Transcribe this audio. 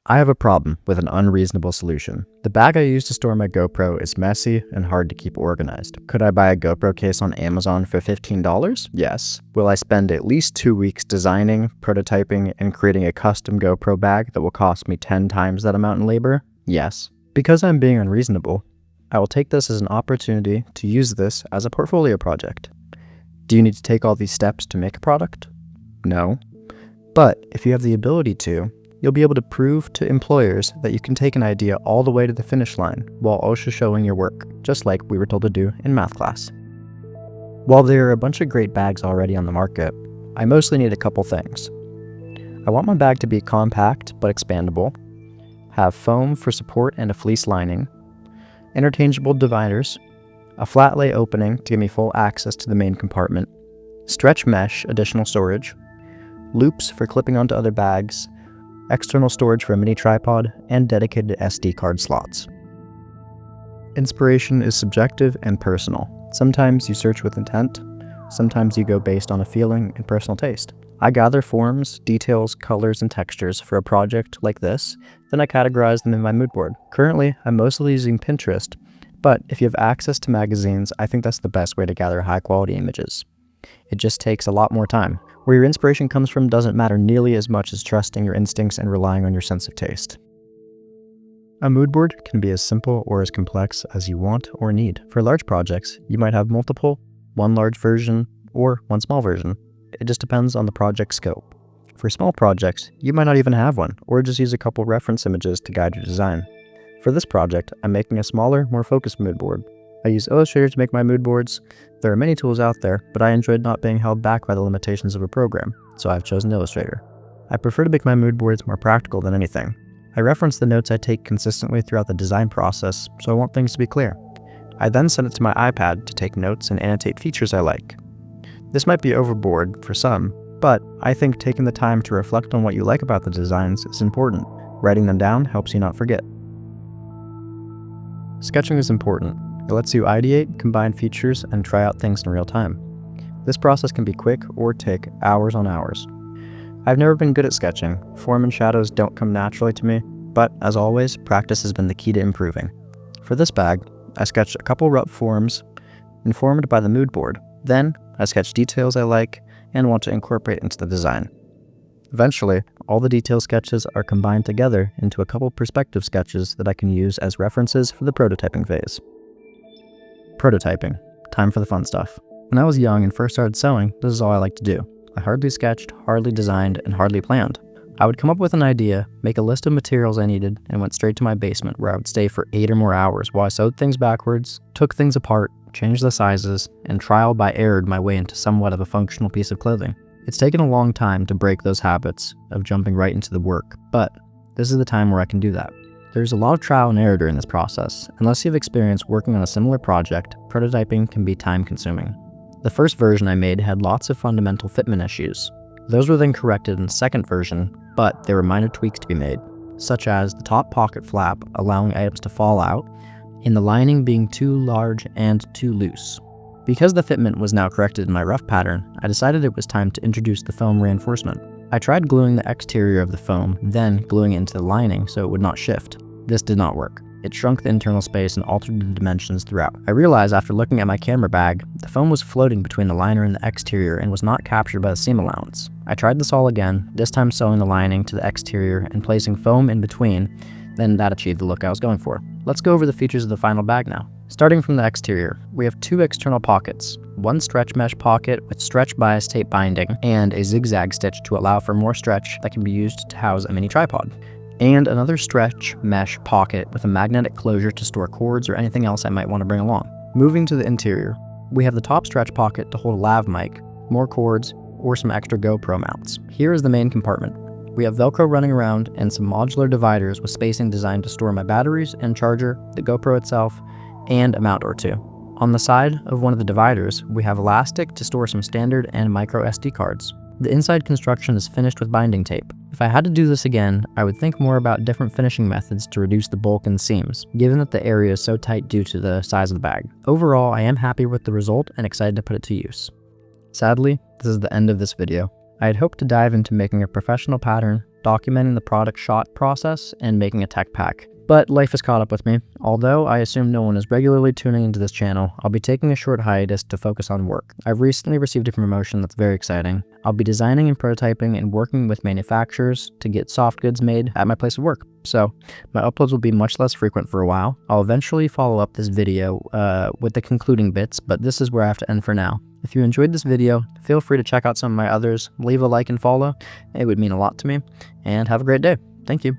I have a problem with an unreasonable solution. The bag I use to store my GoPro is messy and hard to keep organized. Could I buy a GoPro case on Amazon for $15? Yes. Will I spend at least 2 weeks designing, prototyping, and creating a custom GoPro bag that will cost me 10 times that amount in labor? Yes. Because I'm being unreasonable, I will take this as an opportunity to use this as a portfolio project. Do you need to take all these steps to make a product? No. But if you have the ability to, you'll be able to prove to employers that you can take an idea all the way to the finish line while also showing your work, just like we were told to do in math class. While there are a bunch of great bags already on the market, I mostly need a couple things. I want my bag to be compact but expandable, have foam for support and a fleece lining, interchangeable dividers, a flat lay opening to give me full access to the main compartment, stretch mesh additional storage, loops for clipping onto other bags, external storage for a mini tripod, and dedicated SD card slots. Inspiration is subjective and personal. Sometimes you search with intent, sometimes you go based on a feeling and personal taste. I gather forms, details, colors, and textures for a project like this, then I categorize them in my mood board. Currently, I'm mostly using Pinterest, but if you have access to magazines, I think that's the best way to gather high-quality images. It just takes a lot more time. Where your inspiration comes from doesn't matter nearly as much as trusting your instincts and relying on your sense of taste. A mood board can be as simple or as complex as you want or need. For large projects, you might have multiple, one large version, or one small version. It just depends on the project scope. For small projects, you might not even have one, or just use a couple reference images to guide your design. For this project, I'm making a smaller, more focused mood board. I use Illustrator to make my mood boards. There are many tools out there, but I enjoyed not being held back by the limitations of a program, so I've chosen Illustrator. I prefer to make my mood boards more practical than anything. I reference the notes I take consistently throughout the design process, so I want things to be clear. I then send it to my iPad to take notes and annotate features I like. This might be overboard for some, but I think taking the time to reflect on what you like about the designs is important. Writing them down helps you not forget. Sketching is important. It lets you ideate, combine features, and try out things in real time. This process can be quick or take hours on hours. I've never been good at sketching. Form and shadows don't come naturally to me, but as always, practice has been the key to improving. For this bag, I sketched a couple rough forms, informed by the mood board. Then, I sketched details I like and want to incorporate into the design. Eventually, all the detail sketches are combined together into a couple perspective sketches that I can use as references for the prototyping phase. Prototyping. Time for the fun stuff. When I was young and first started sewing, this is all I liked to do. I hardly sketched, hardly designed, and hardly planned. I would come up with an idea, make a list of materials I needed, and went straight to my basement where I would stay for 8 or more hours while I sewed things backwards, took things apart, changed the sizes, and trial by errored my way into somewhat of a functional piece of clothing. It's taken a long time to break those habits of jumping right into the work, but this is the time where I can do that. There's a lot of trial and error during this process. Unless you have experience working on a similar project, prototyping can be time-consuming. The first version I made had lots of fundamental fitment issues. Those were then corrected in the second version, but there were minor tweaks to be made, such as the top pocket flap allowing items to fall out, and the lining being too large and too loose. Because the fitment was now corrected in my rough pattern, I decided it was time to introduce the foam reinforcement. I tried gluing the exterior of the foam, then gluing it into the lining so it would not shift. This did not work. It shrunk the internal space and altered the dimensions throughout. I realized after looking at my camera bag, the foam was floating between the liner and the exterior and was not captured by the seam allowance. I tried this all again, this time sewing the lining to the exterior and placing foam in between, then that achieved the look I was going for. Let's go over the features of the final bag now. Starting from the exterior, we have 2 external pockets, one stretch mesh pocket with stretch bias tape binding, and a zigzag stitch to allow for more stretch that can be used to house a mini tripod. And another stretch mesh pocket with a magnetic closure to store cords or anything else I might want to bring along. Moving to the interior, we have the top stretch pocket to hold a lav mic, more cords, or some extra GoPro mounts. Here is the main compartment. We have Velcro running around and some modular dividers with spacing designed to store my batteries and charger, the GoPro itself, and a mount or two. On the side of one of the dividers, we have elastic to store some standard and micro SD cards. The inside construction is finished with binding tape. If I had to do this again, I would think more about different finishing methods to reduce the bulk in the seams, given that the area is so tight due to the size of the bag. Overall, I am happy with the result and excited to put it to use. Sadly, this is the end of this video. I had hoped to dive into making a professional pattern, documenting the product shot process, and making a tech pack. But life has caught up with me. Although I assume no one is regularly tuning into this channel, I'll be taking a short hiatus to focus on work. I've recently received a promotion that's very exciting. I'll be designing and prototyping and working with manufacturers to get soft goods made at my place of work. So my uploads will be much less frequent for a while. I'll eventually follow up this video with the concluding bits, but this is where I have to end for now. If you enjoyed this video, feel free to check out some of my others, leave a like and follow. It would mean a lot to me, and have a great day. Thank you.